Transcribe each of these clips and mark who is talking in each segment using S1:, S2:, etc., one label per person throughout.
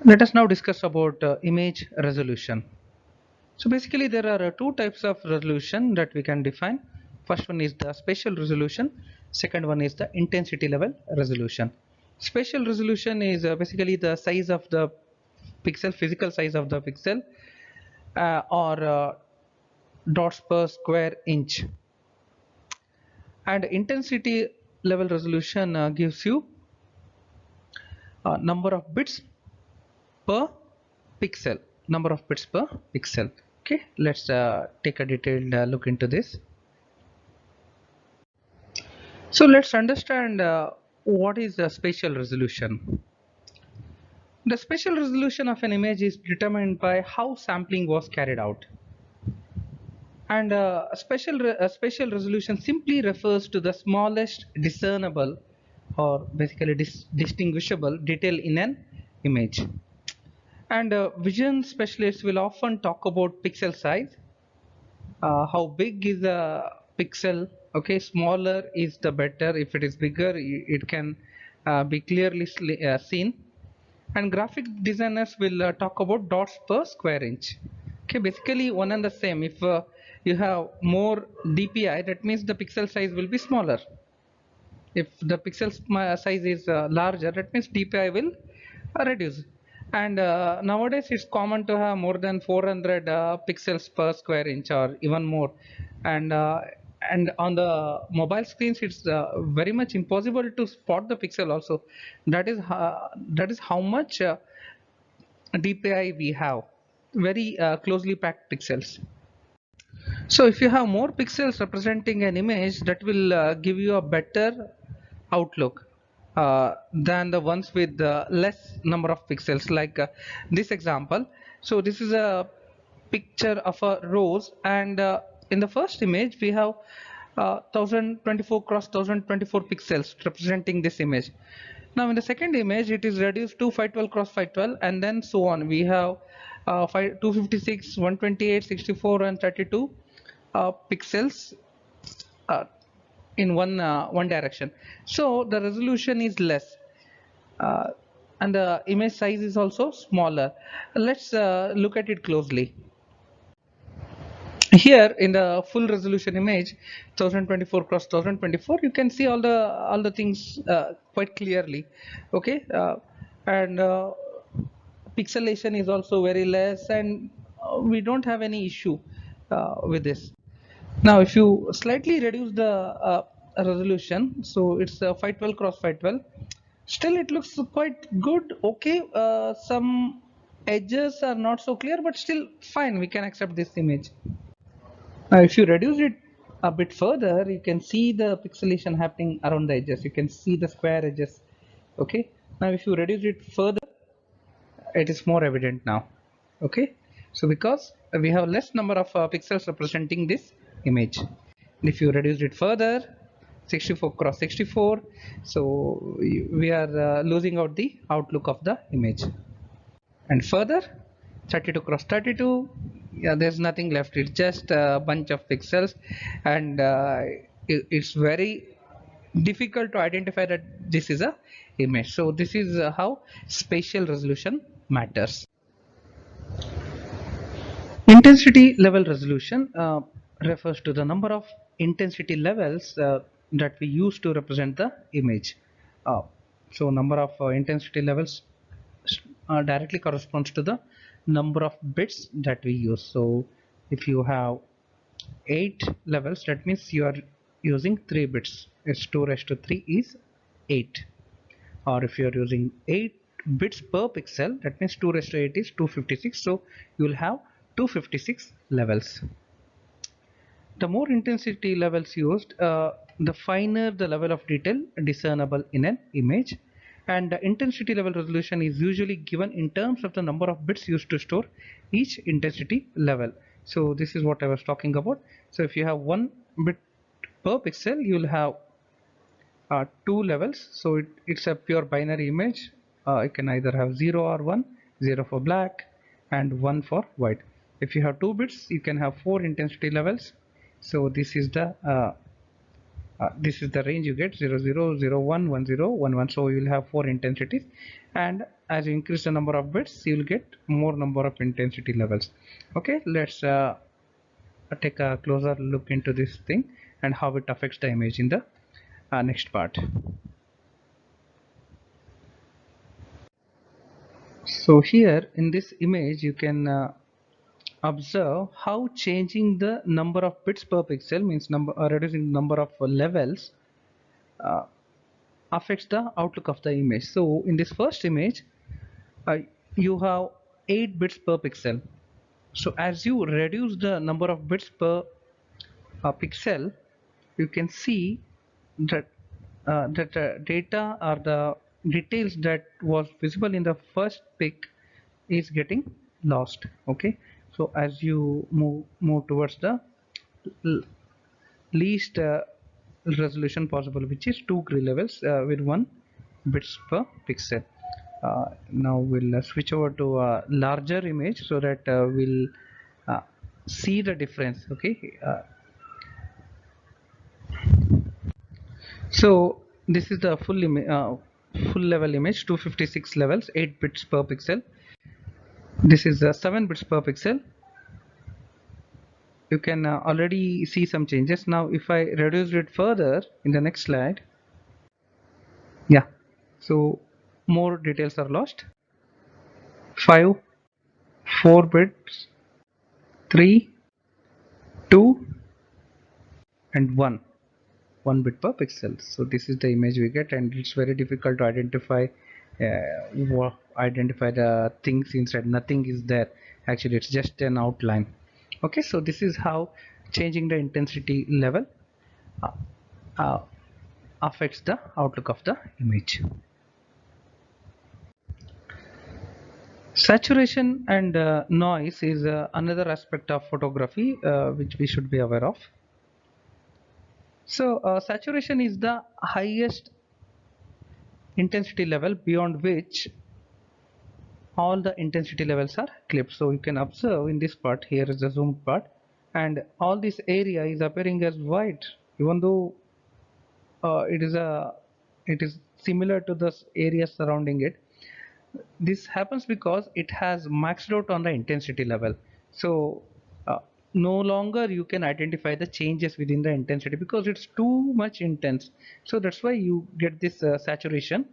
S1: Let us now discuss about image resolution. So basically there are two types of resolution that we can define. First one is the spatial resolution, second one is the intensity level resolution. Spatial resolution is basically the size of the pixel, physical size of the pixel, or dots per square inch. And intensity level resolution gives you number of bits per pixel, number of bits per pixel. Okay, let's take a detailed look into this. So let's understand what is the spatial resolution. The spatial resolution of an image is determined by how sampling was carried out. And spatial resolution simply refers to the smallest discernible or basically distinguishable detail in an image. And vision specialists will often talk about pixel size. How big is a pixel? Okay, smaller is the better. If it is bigger, it can be clearly seen. And graphic designers will talk about dots per square inch. Okay, basically one and the same. If you have more DPI, that means the pixel size will be smaller. If the pixel size is larger, that means DPI will reduce. And nowadays it's common to have more than 400 pixels per square inch or even more. And on the mobile screens it's very much impossible to spot the pixel also. That is how much DPI we have, very closely packed pixels. So if you have more pixels representing an image, that will give you a better outlook than the ones with less number of pixels, like this example. So this is a picture of a rose, and in the first image we have 1024 cross 1024 pixels representing this image. Now in the second image it is reduced to 512 cross 512, and then so on. We have 256, 128, 64 and 32 pixels uh, in one direction. So the resolution is less, uh, and the image size is also smaller. Let's look at it closely. Here in the full resolution image, 1024 cross 1024, you can see all the things quite clearly. Okay, and pixelation is also very less, and we don't have any issue with this. Now if you slightly reduce the resolution, so it's 512 cross 512, still it looks quite good. Okay, some edges are not so clear, but still fine, we can accept this image. Now if you reduce it a bit further, you can see the pixelation happening around the edges. You can see the square edges. Okay, now if you reduce it further, it is more evident now. Okay, so because we have less number of pixels representing this image. If you reduce it further, 64 cross 64, so we are losing out the outlook of the image. And further, 32 cross 32, yeah, there's nothing left. It's just a bunch of pixels, and it's very difficult to identify that this is a image. So this is how spatial resolution matters. Intensity level resolution refers to the number of intensity levels that we use to represent the image. Uh, so number of intensity levels directly corresponds to the number of bits that we use. So if you have 8 levels, that means you are using 3 bits. It's 2 raised to 3 is 8. Or if you are using 8 bits per pixel, that means 2 raised to 8 is 256. So you will have 256 levels. The more intensity levels used, the finer the level of detail discernible in an image. And the intensity level resolution is usually given in terms of the number of bits used to store each intensity level. So this is what I was talking about. So if you have 1 bit per pixel, you will have 2 levels. So it's a pure binary image. You can either have 0 or 1, 0 for black and 1 for white. If you have 2 bits, you can have 4 intensity levels. So this is the range you get: 0 0 0 1 1 0 1 1. So you will have 4 intensities, and as you increase the number of bits, you will get more number of intensity levels. Okay, let's take a closer look into this thing and how it affects the image in the next part. So here in this image you can observe how changing the number of bits per pixel, means reducing number of levels, uh, affects the outlook of the image. So in this first image, uh, you have 8 bits per pixel. So as you reduce the number of bits per pixel, you can see that data or the details that was visible in the first pic is getting lost. Okay, so as you move towards the least resolution possible, which is 2 grid levels with 1 bits per pixel. Now we'll switch over to a larger image so that we'll uh, see the difference. Okay, so this is the full level image, 256 levels, 8 bits per pixel. This is 7 bits per pixel. You can already see some changes. Now if I reduce it further in the next slide, yeah, so more details are lost. 5, 4 bits, 3, 2 and 1 bit per pixel. So this is the image we get, and it's very difficult to identify the things inside. Nothing is there, actually it's just an outline. Okay, so this is how changing the intensity level uh, uh, affects the outlook of the image. Saturation and noise is another aspect of photography which we should be aware of. So saturation is the highest intensity level beyond which all the intensity levels are clipped. So you can observe in this part, here is the zoomed part, and all this area is appearing as white, even though it is similar to the area surrounding it. This happens because it has maxed out on the intensity level. So uh, no longer you can identify the changes within the intensity because it's too much intense. So that's why you get this saturation.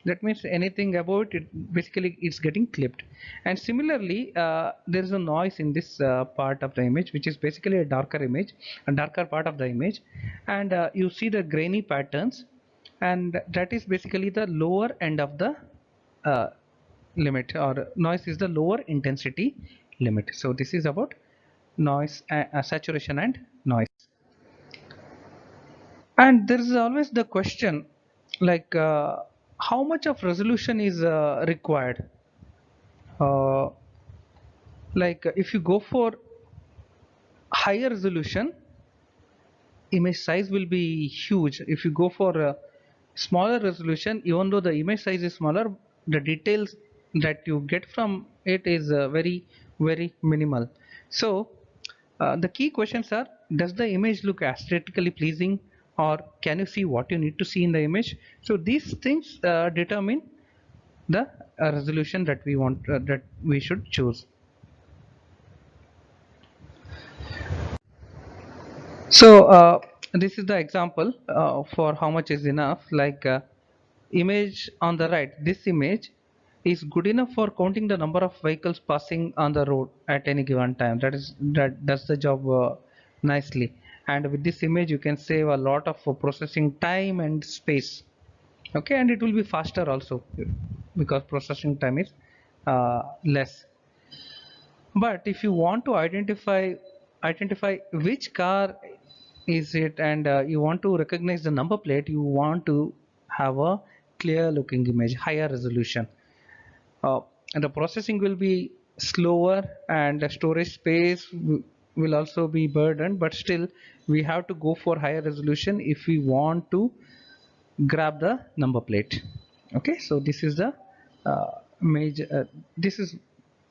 S1: That means anything above it, basically it's getting clipped. And similarly there is a noise in this part of the image, which is basically a darker image, a darker part of the image, and you see the grainy patterns, and that is basically the lower end of the uh, limit, or noise is the lower intensity limit. So this is about noise, saturation and noise. And there is always the question, like how much of resolution is required. uh, like if you go for higher resolution, image size will be huge. If you go for a smaller resolution, even though the image size is smaller, the details that you get from it is very minimal. So the key questions are: does the image look aesthetically pleasing, or can you see what you need to see in the image? So these things determine the resolution that we should choose. So this is the example for how much is enough. Like image on the right, this image is good enough for counting the number of vehicles passing on the road at any given time. That does the job nicely. And with this image you can save a lot of processing time and space. Okay, and it will be faster also because processing time is less. But if you want to identify which car is it, and you want to recognize the number plate, you want to have a clear looking image, higher resolution. And the processing will be slower, and the storage space will also be burdened, but still we have to go for higher resolution if we want to grab the number plate. Okay, so this is the major this is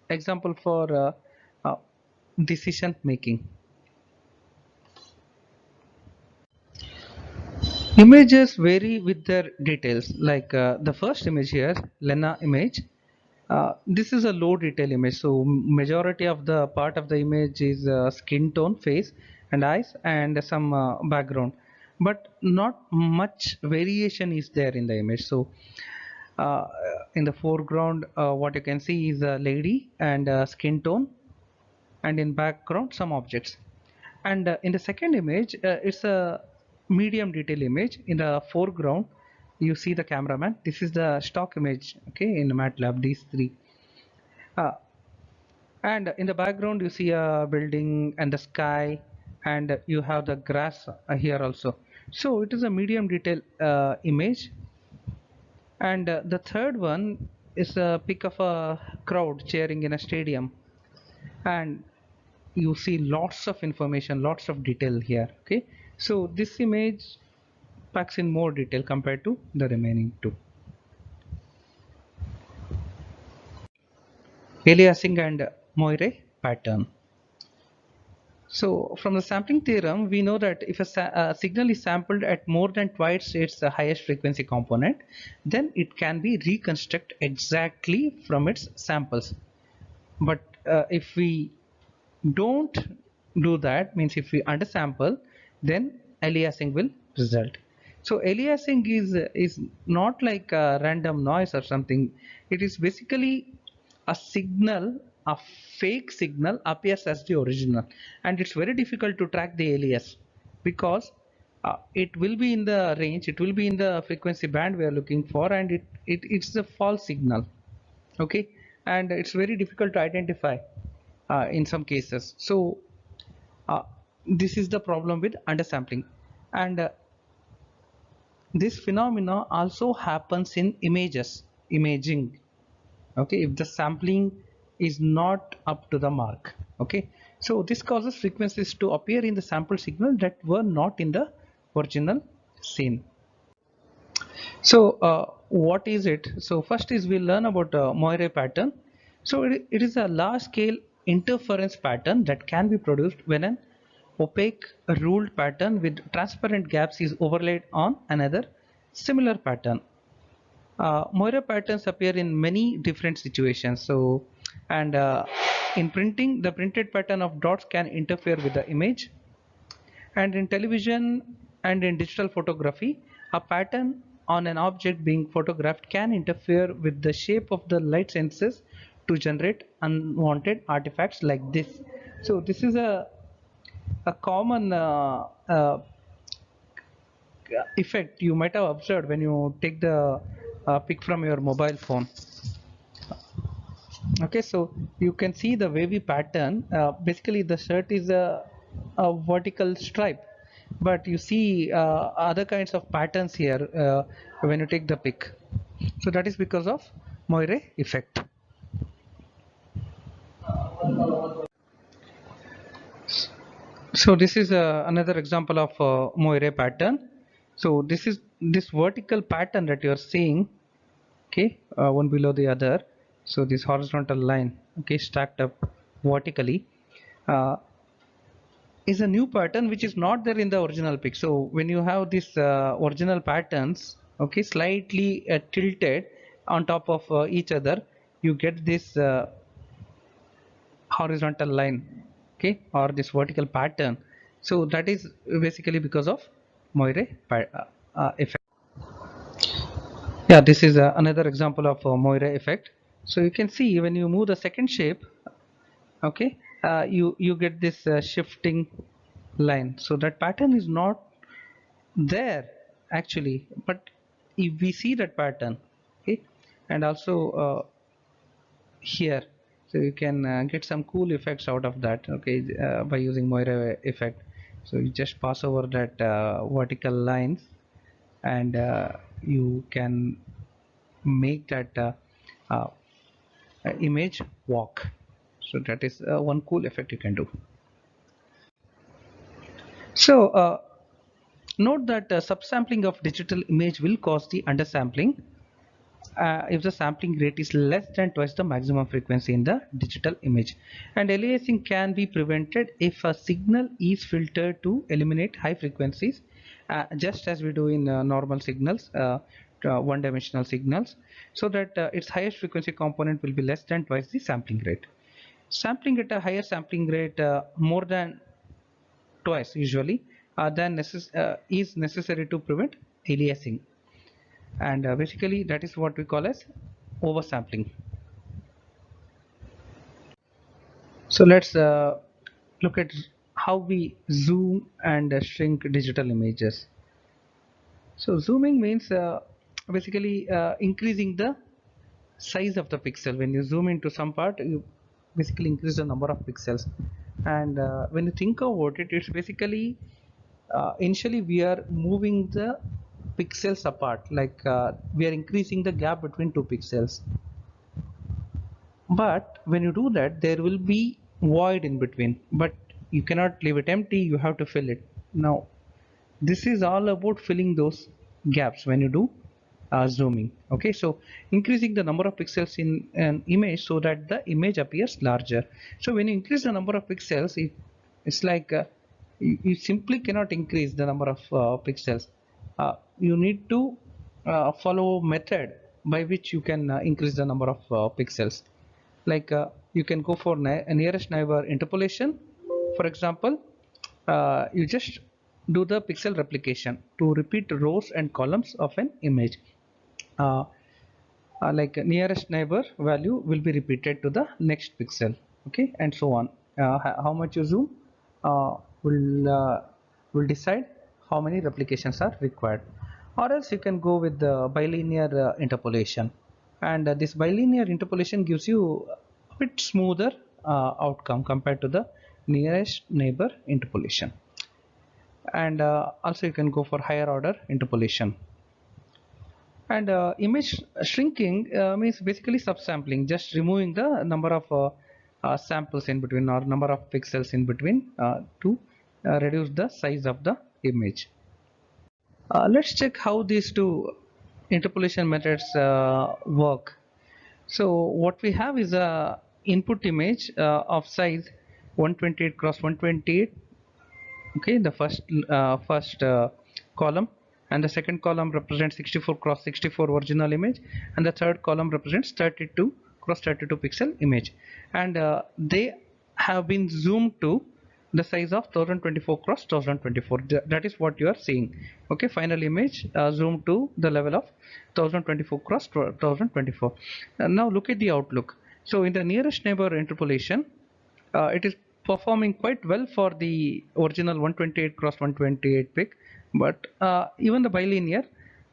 S1: example for decision making. Images vary with their details. Like the first image here, Lena image. This is a low detail image, so majority of the part of the image is skin tone, face, and eyes, and some background. But not much variation is there in the image. So uh, in the foreground, what you can see is a lady and skin tone, and in background some objects. And in the second image, it's a medium detail image. In the foreground, you see the cameraman. This is the stock image, okay, in MATLAB, these three. Uh, and in the background, you see a building and the sky, and you have the grass here also. So it is a medium detail image. And the third one is a pic of a crowd cheering in a stadium. And you see lots of information, lots of detail here, okay. So this image packs in more detail compared to the remaining two. Aliasing and Moire pattern. So from the sampling theorem, we know that if a signal is sampled at more than twice its highest frequency component, then it can be reconstructed exactly from its samples. But if we don't do that, means if we undersample, then aliasing will result. So aliasing is not like a random noise or something. It is basically a signal, a fake signal appears as the original, and it's very difficult to track the alias because it will be in the range, it will be in the frequency band we are looking for, and it's a false signal, okay. And it's very difficult to identify in some cases. So uh, this is the problem with undersampling. And this phenomena also happens in imaging, okay, if the sampling is not up to the mark, okay. So this causes frequencies to appear in the sample signal that were not in the original scene. So what is it? So first is we'll learn about Moire pattern. So it is a large scale interference pattern that can be produced when an opaque ruled pattern with transparent gaps is overlaid on another similar pattern. Moire patterns appear in many different situations. So, and in printing, the printed pattern of dots can interfere with the image. And in television and in digital photography, a pattern on an object being photographed can interfere with the shape of the light sensors to generate unwanted artifacts like this. So this is a common effect you might have observed when you take the pic from your mobile phone. Okay, so you can see the wavy pattern. Basically, the shirt is a vertical stripe, but you see other kinds of patterns here when you take the pic. So that is because of Moire effect. So this is another example of Moire pattern. So this is this vertical pattern that you are seeing, okay, one below the other. So this horizontal line, okay, stacked up vertically, uh, is a new pattern which is not there in the original pic. So when you have these original patterns, okay, slightly tilted on top of each other, you get this horizontal line, okay, or this vertical pattern. So that is basically because of Moire effect. Yeah, this is another example of Moire effect. So you can see when you move the second shape, okay, you get this shifting line. So that pattern is not there actually, but if we see that pattern, okay. And also here, so you can get some cool effects out of that, okay, by using Moire effect. So you just pass over that vertical lines, and you can make that uh, image walk. So that is one cool effect you can do. So note that subsampling of digital image will cause the undersampling. if the sampling rate is less than twice the maximum frequency in the digital image. And aliasing can be prevented if a signal is filtered to eliminate high frequencies, just as we do in normal signals, one-dimensional signals, so that its highest frequency component will be less than twice the sampling rate. Sampling at a higher sampling rate, more than twice usually, is necessary to prevent aliasing, and basically that is what we call as oversampling. So let's look at how we zoom and shrink digital images. So zooming means basically increasing the size of the pixel. When you zoom into some part, you basically increase the number of pixels. And when you think about it, it's basically initially we are moving the pixels apart, like we are increasing the gap between two pixels. But when you do that, there will be void in between, but you cannot leave it empty, you have to fill it. Now this is all about filling those gaps when you do zooming. Okay, so increasing the number of pixels in an image so that the image appears larger. So when you increase the number of pixels, it's like you simply cannot increase the number of pixels. You need to follow method by which you can increase the number of pixels. Like you can go for nearest neighbor interpolation. For example, you just do the pixel replication to repeat rows and columns of an image. uh, like nearest neighbor value will be repeated to the next pixel, okay, and so on. How much you zoom uh, will decide how many replications are required. Or else you can go with the bilinear interpolation, and this bilinear interpolation gives you a bit smoother outcome compared to the nearest neighbor interpolation. And also you can go for higher order interpolation. And image shrinking means basically subsampling, just removing the number of samples in between, or number of pixels in between, to reduce the size of the image. Let's check how these two interpolation methods work. So what we have is a input image of size 128 cross 128. Okay, the first column, and the second column represents 64 cross 64 original image, and the third column represents 32 cross 32 pixel image, and they have been zoomed to the size of 1024 cross 1024. That is what you are seeing. Okay, final image zoomed to the level of 1024 cross 1024. Now look at the outlook. So in the nearest neighbor interpolation, it is performing quite well for the original 128 cross 128 pic, but even the bilinear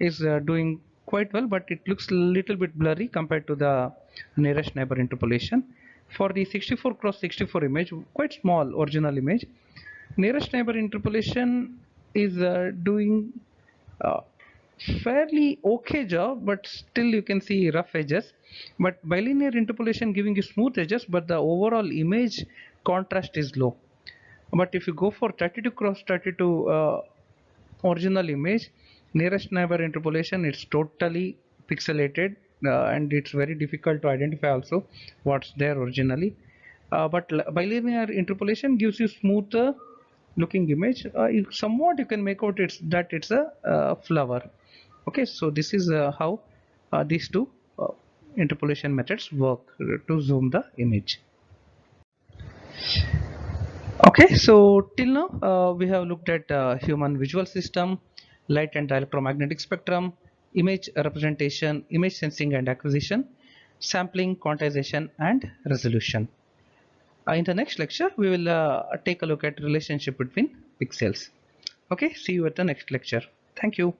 S1: is doing quite well, but it looks a little bit blurry compared to the nearest neighbor interpolation. For the 64 cross 64 image, quite small original image, nearest neighbor interpolation is doing uh, fairly okay job, but still you can see rough edges. But bilinear interpolation giving you smooth edges, but the overall image contrast is low. But if you go for 32 cross 32 original image, nearest neighbor interpolation, it's totally pixelated, and it's very difficult to identify also what's there originally. But bilinear interpolation gives you smoother looking image. Somewhat you can make out it's a flower. Okay, so this is how these two uh, interpolation methods work to zoom the image. Okay, so till now we have looked at human visual system, light and electromagnetic spectrum, image representation, image sensing and acquisition, sampling, quantization, and resolution. In the next lecture, we will take a look at relationship between pixels. Okay, see you at the next lecture. Thank you.